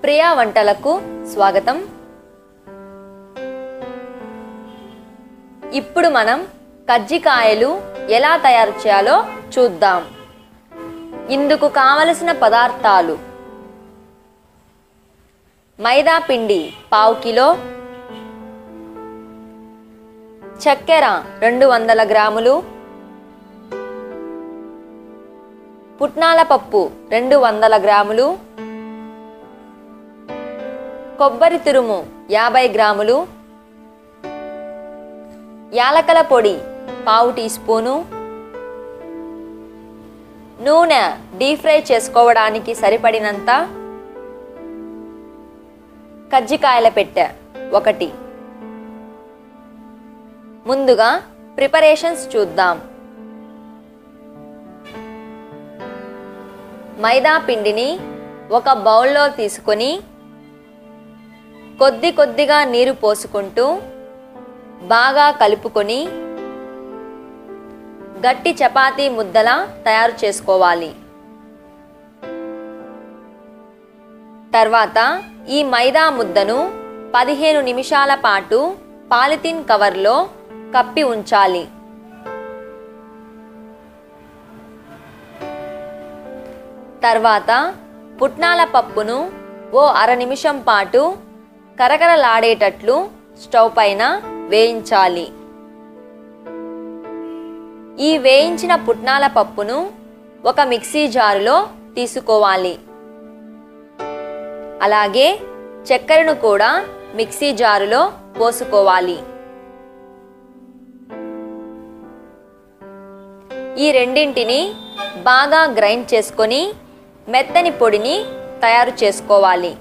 ప్రియా వంటలకు స్వాగతం. ఇప్పుడు మనం కజ్జికాయలు ఎలా తయారు చేయాలో చూద్దాం. ఇందుకు కావలసిన పదార్థాలు: మైదా పిండి 1/2 కిలో, చక్కెర 200 గ్రాములు, పుట్నాల పప్పు 200 గ్రాములు, కొబ్బరి తురుము 50 గ్రాములు, యాలకల పొడి 1/2 టీ స్పూను, నూనె డీప్ ఫ్రై చేసుకోవడానికి సరిపడినంత, కజ్జికాయల పెట్టె 1. ముందుగా ప్రిపరేషన్స్ చూద్దాం. మైదా పిండిని ఒక బౌల్లో తీసుకొని కొద్దిగా నీరు పోసుకుంటూ బాగా కలుపుకొని గట్టి చపాతీ ముద్దలా తయారు చేసుకోవాలి. తర్వాత ఈ మైదా ముద్దను 15 నిమిషాల పాటు పాలిథిన్ కవర్లో కప్పి ఉంచాలి. తర్వాత పుట్నాల పప్పును ఓ అర నిమిషం పాటు కరకరలాడేటట్లు స్టవ్ పైన వేయించాలి. ఈ వేయించిన పుట్నాల పప్పును ఒక మిక్సీ జారులో తీసుకోవాలి. అలాగే చక్కెరను కూడా మిక్సీ జారులో పోసుకోవాలి. ఈ రెండింటిని బాగా గ్రైండ్ చేసుకొని మెత్తని పొడిని తయారు చేసుకోవాలి.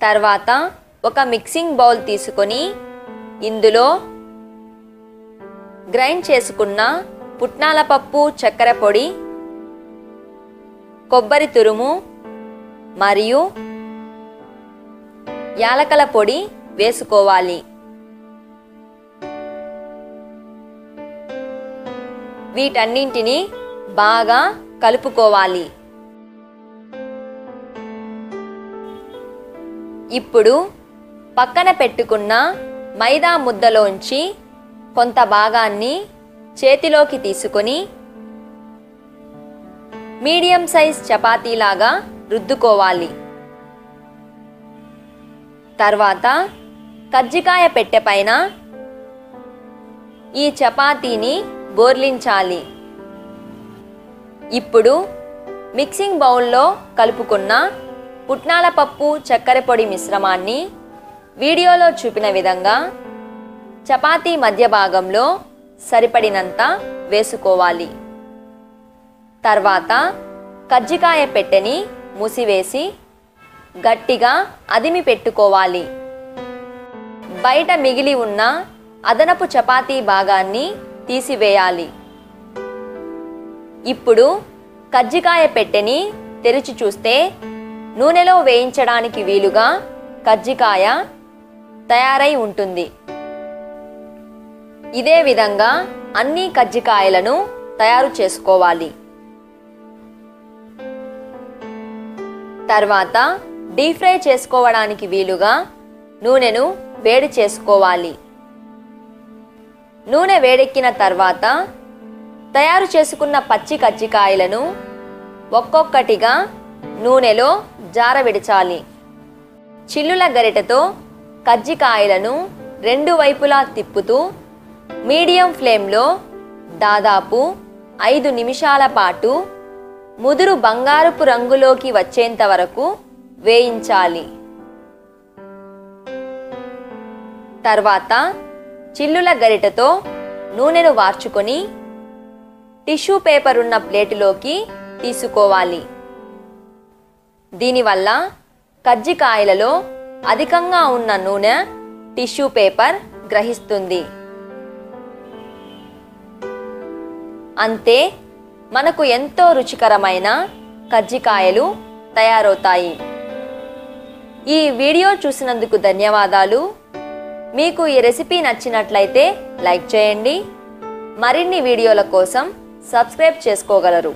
తర్వాత ఒక మిక్సింగ్ బౌల్ తీసుకొని ఇందులో గ్రైండ్ చేసుకున్న పుట్నాల పప్పు, చక్కెర పొడి, కొబ్బరి తురుము మరియు యాలకల పొడి వేసుకోవాలి. వీటన్నింటినీ బాగా కలుపుకోవాలి. ఇప్పుడు పక్కన పెట్టుకున్న మైదా ముద్దలోంచి కొంత భాగాన్ని చేతిలోకి తీసుకొని మీడియం సైజ్ చపాతీలాగా రుద్దుకోవాలి. తర్వాత కజ్జికాయ పెట్టె పైన ఈ చపాతీని బోర్లించాలి. ఇప్పుడు మిక్సింగ్ బౌల్లో కలుపుకున్న పుట్నాల పప్పు, చక్కెర పొడి మిశ్రమాన్ని వీడియోలో చూపిన విధంగా చపాతీ మధ్య భాగంలో సరిపడినంత వేసుకోవాలి. తర్వాత కజ్జికాయ పెట్టెని మూసివేసి గట్టిగా అదిమి పెట్టుకోవాలి. బయట మిగిలి ఉన్న అదనపు చపాతీ భాగాన్ని తీసివేయాలి. ఇప్పుడు కజ్జికాయ పెట్టెని తెరిచి చూస్తే నూనెలో వేయించడానికి వీలుగా కజ్జికాయ తయారై ఉంటుంది. ఇదే విధంగా అన్ని కజ్జికాయలను తయారు చేసుకోవాలి. తర్వాత డీప్ ఫ్రై చేసుకోవడానికి వీలుగా నూనెను వేడి చేసుకోవాలి. నూనె వేడెక్కిన తర్వాత తయారు చేసుకున్న పచ్చి కజ్జికాయలను ఒక్కొక్కటిగా నూనెలో జారవిడచాలి. చిల్లుల గరిటెతో కజ్జికాయలను 2 వైపులా తిప్పుతూ మీడియం ఫ్లేమ్లో దాదాపు 5 నిమిషాల పాటు ముదురు బంగారపు రంగులోకి వచ్చేంత వరకు వేయించాలి. తర్వాత చిల్లుల గరిటెతో నూనెను వార్చుకొని టిష్యూ పేపర్ ఉన్న ప్లేటులోకి తీసుకోవాలి. దీనివల్ల కజ్జికాయలలో అధికంగా ఉన్న నూనె టిష్యూ పేపర్ గ్రహిస్తుంది. అంతే, మనకు ఎంతో రుచికరమైన కజ్జికాయలు తయారవుతాయి. ఈ వీడియో చూసినందుకు ధన్యవాదాలు. మీకు ఈ రెసిపీ నచ్చినట్లయితే లైక్ చేయండి. మరిన్ని వీడియోల కోసం సబ్స్క్రైబ్ చేసుకోగలరు.